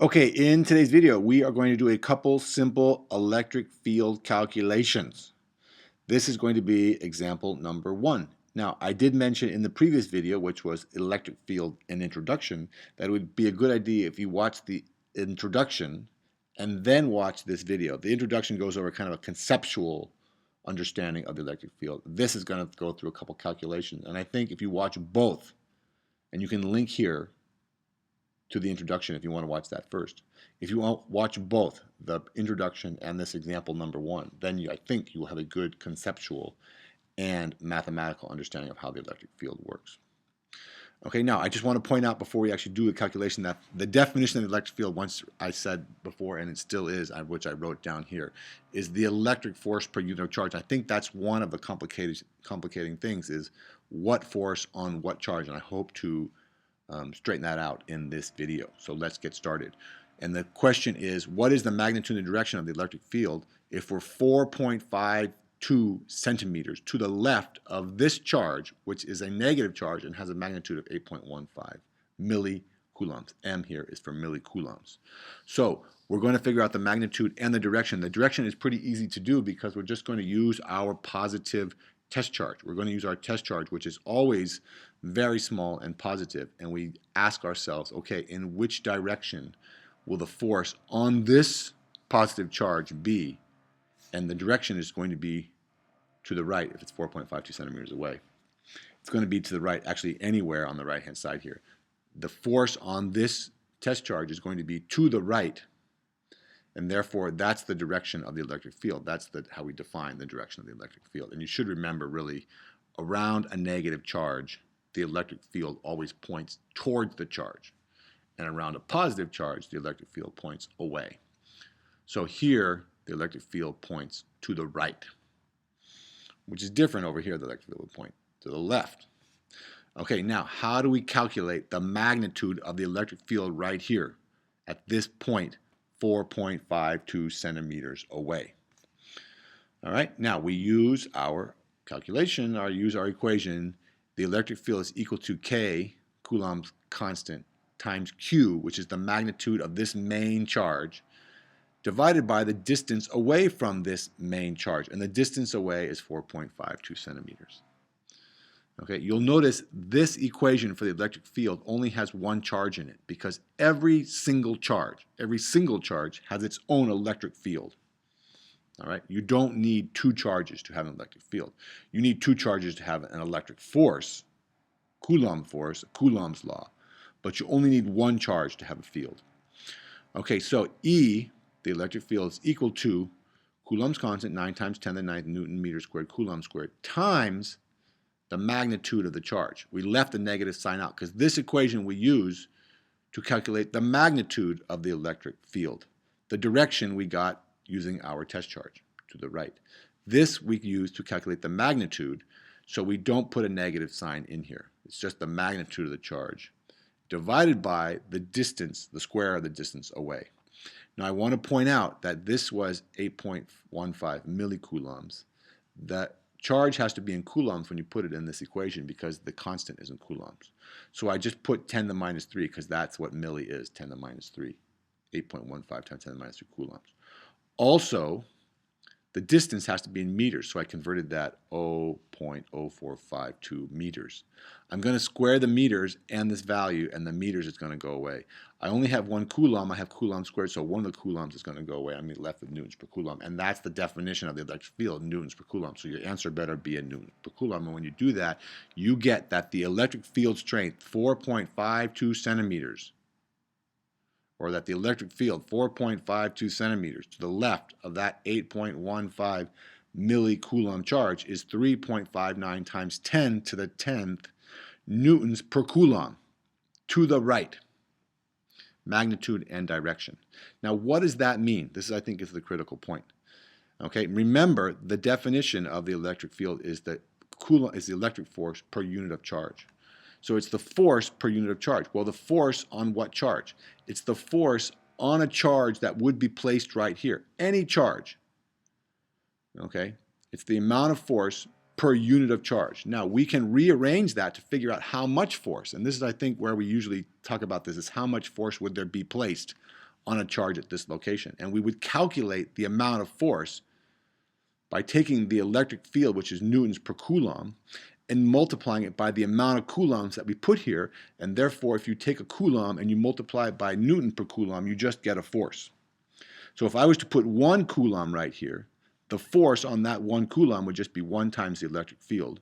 Okay, in today's video, we are going to do a couple simple electric field calculations. This is going to be example number 1. Now, I did mention in the previous video, which was electric field and introduction, that it would be a good idea if you watch the introduction and then watch this video. The introduction goes over kind of a conceptual understanding of the electric field. This is going to go through a couple calculations, and I think if you watch both, and you can link here to the introduction if you want to watch that first. If you want to watch both the introduction and this example number 1, then I think you will have a good conceptual and mathematical understanding of how the electric field works. Okay, now I just want to point out before we actually do the calculation that the definition of the electric field, once I said before, and it still is, which I wrote down here, is the electric force per unit of charge. I think that's one of the complicating things, is what force on what charge, and I hope to straighten that out in this video. So let's get started. And the question is, what is the magnitude and direction of the electric field if we're 4.52 centimeters to the left of this charge, which is a negative charge and has a magnitude of 8.15 millicoulombs. M here is for millicoulombs. So we're going to figure out the magnitude and the direction. The direction is pretty easy to do because we're just going to use our positive test charge. We're going to use our test charge, which is always very small and positive, and we ask ourselves, okay, in which direction will the force on this positive charge be? And the direction is going to be to the right if it's 4.52 centimeters away. It's going to be to the right, actually anywhere on the right-hand side here. The force on this test charge is going to be to the right, and therefore that's the direction of the electric field. That's how we define the direction of the electric field. And you should remember, really, around a negative charge, the electric field always points towards the charge. And around a positive charge, the electric field points away. So here, the electric field points to the right, which is different over here. The electric field will point to the left. Okay, now how do we calculate the magnitude of the electric field right here at this point, 4.52 centimeters away? All right, now we use our calculation, use our equation. The electric field is equal to K, Coulomb's constant, times Q, which is the magnitude of this main charge, divided by the distance away from this main charge. And the distance away is 4.52 centimeters. Okay, you'll notice this equation for the electric field only has one charge in it because every single charge has its own electric field. All right, you don't need two charges to have an electric field. You need two charges to have an electric force, Coulomb force, Coulomb's law, but you only need one charge to have a field. Okay, so E, the electric field, is equal to Coulomb's constant, 9 times 10 to the 9th Newton meter squared, Coulomb squared, times the magnitude of the charge. We left the negative sign out because this equation we use to calculate the magnitude of the electric field. The direction we got using our test charge to the right. This we use to calculate the magnitude, so we don't put a negative sign in here. It's just the magnitude of the charge divided by the distance, the square of the distance away. Now I want to point out that this was 8.15 millicoulombs. That charge has to be in coulombs when you put it in this equation because the constant is in coulombs. So I just put 10 to the minus 3 because that's what milli is, 10 to the minus 3. 8.15 times 10 to the minus 3 coulombs. Also, the distance has to be in meters, so I converted that 0.0452 meters. I'm going to square the meters and this value, and the meters is going to go away. I only have one coulomb. I have coulomb squared, so one of the coulombs is going to go away. I'm left with newtons per coulomb, and that's the definition of the electric field, newtons per coulomb. So your answer better be a newton per coulomb, and when you do that, you get that the electric field strength, 4.52 centimeters, or that the electric field, 4.52 centimeters to the left of that 8.15 millicoulomb charge, is 3.59 times 10 to the 10th newtons per coulomb to the right. Magnitude and direction. Now, what does that mean? This, I think, is the critical point. Okay, remember the definition of the electric field is that Coulomb is the electric force per unit of charge. So it's the force per unit of charge. Well, the force on what charge? It's the force on a charge that would be placed right here. Any charge. Okay? It's the amount of force per unit of charge. Now, we can rearrange that to figure out how much force. And this is, I think, where we usually talk about this, is how much force would there be placed on a charge at this location. And we would calculate the amount of force by taking the electric field, which is newtons per coulomb, and multiplying it by the amount of coulombs that we put here. And therefore, if you take a coulomb and you multiply it by newton per coulomb, you just get a force. So if I was to put 1 coulomb right here, the force on that 1 coulomb would just be 1 times the electric field,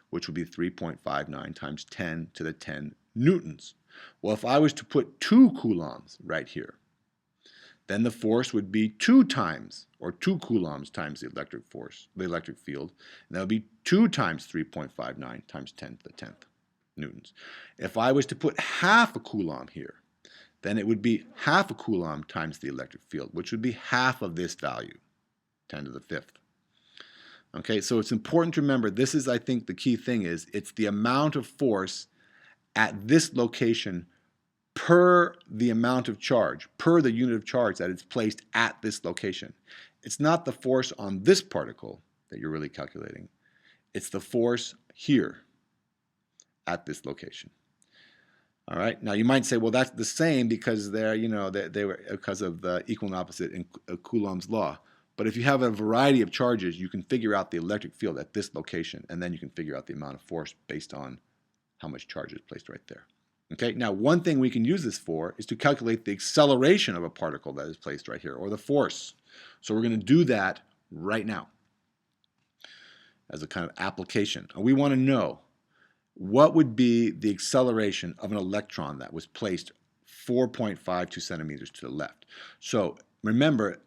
which would be 3.59 times 10 to the 10 newtons. Well, if I was to put 2 coulombs right here, then the force would be 2 times, or 2 coulombs times the electric force, the electric field, and that would be 2 times 3.59 times 10 to the 10th newtons. If I was to put half a coulomb here, then it would be half a coulomb times the electric field, which would be half of this value, 10 to the 5th. Okay, so it's important to remember, this is, I think, the key thing is, it's the amount of force at this location per the amount of charge, per the unit of charge that is placed at this location. It's not the force on this particle that you're really calculating. It's the force here at this location. All right. Now you might say, well, that's the same because they're, they were because of the equal and opposite in Coulomb's law. But if you have a variety of charges, you can figure out the electric field at this location, and then you can figure out the amount of force based on how much charge is placed right there. Okay. Now, one thing we can use this for is to calculate the acceleration of a particle that is placed right here, or the force. So we're going to do that right now as a kind of application. And we want to know what would be the acceleration of an electron that was placed 4.52 centimeters to the left. So remember,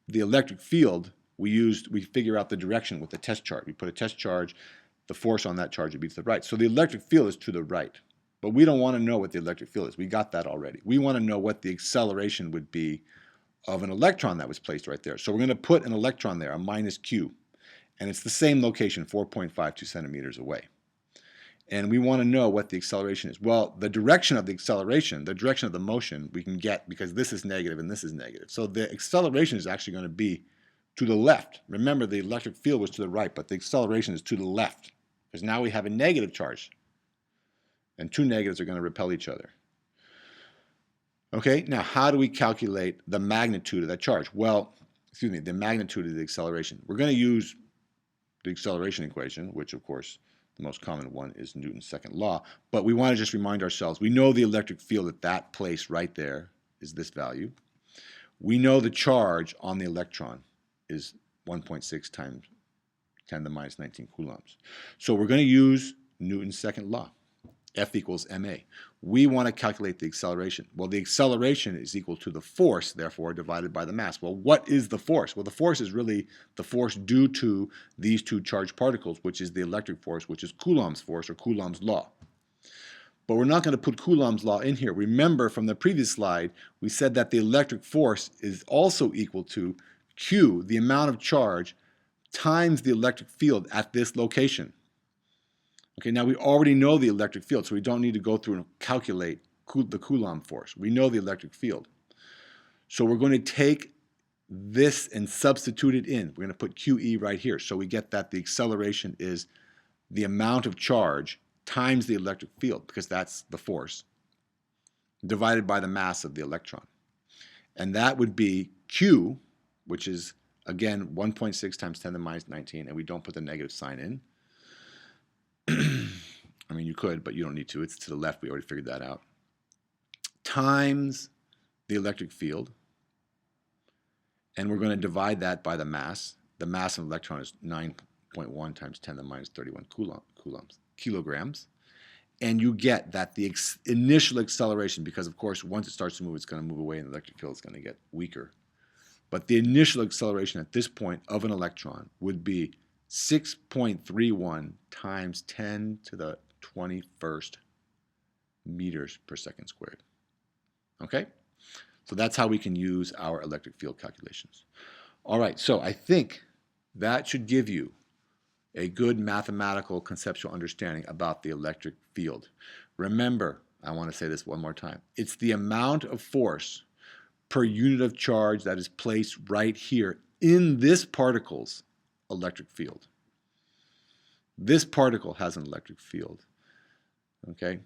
the electric field, we figure out the direction with the test charge. We put a test charge, the force on that charge would be to the right. So the electric field is to the right. But we don't want to know what the electric field is. We got that already. We want to know what the acceleration would be of an electron that was placed right there. So we're going to put an electron there, a minus q. And it's the same location, 4.52 centimeters away. And we want to know what the acceleration is. Well, the direction of the acceleration, the direction of the motion, we can get because this is negative and this is negative. So the acceleration is actually going to be to the left. Remember, the electric field was to the right, but the acceleration is to the left because now we have a negative charge. And two negatives are going to repel each other. Okay, now how do we calculate the magnitude of that charge? Well, the magnitude of the acceleration. We're going to use the acceleration equation, which of course the most common one is Newton's second law, but we want to just remind ourselves, we know the electric field at that place right there is this value. We know the charge on the electron is 1.6 times 10 to the minus 19 coulombs. So we're going to use Newton's second law. F equals ma. We want to calculate the acceleration. Well, the acceleration is equal to the force, therefore, divided by the mass. Well, what is the force? Well, the force is really the force due to these two charged particles, which is the electric force, which is Coulomb's force, or Coulomb's law. But we're not going to put Coulomb's law in here. Remember from the previous slide, we said that the electric force is also equal to Q, the amount of charge, times the electric field at this location. Okay, now we already know the electric field, so we don't need to go through and calculate the Coulomb force. We know the electric field. So we're going to take this and substitute it in. We're going to put QE right here. So we get that the acceleration is the amount of charge times the electric field, because that's the force, divided by the mass of the electron. And that would be Q, which is, again, 1.6 times 10 to the minus 19, and we don't put the negative sign in. I mean, you could, but you don't need to. It's to the left. We already figured that out. Times the electric field. And we're going to divide that by the mass. The mass of an electron is 9.1 times 10 to the minus 31 kilograms. And you get that the initial acceleration, because of course, once it starts to move, it's going to move away and the electric field is going to get weaker. But the initial acceleration at this point of an electron would be 6.31 times 10 to the 21st meters per second squared. Okay? So that's how we can use our electric field calculations. All right, so I think that should give you a good mathematical conceptual understanding about the electric field. Remember, I want to say this one more time, it's the amount of force per unit of charge that is placed right here in this particle's electric field. This particle has an electric field, okay?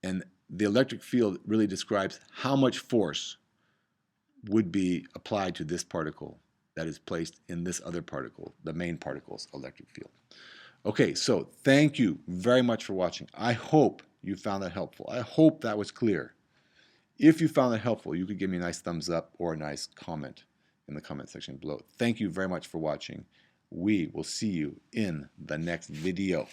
And the electric field really describes how much force would be applied to this particle that is placed in this other particle, the main particle's electric field. Okay, so thank you very much for watching. I hope you found that helpful. I hope that was clear. If you found that helpful, you could give me a nice thumbs up or a nice comment in the comment section below. Thank you very much for watching. We will see you in the next video.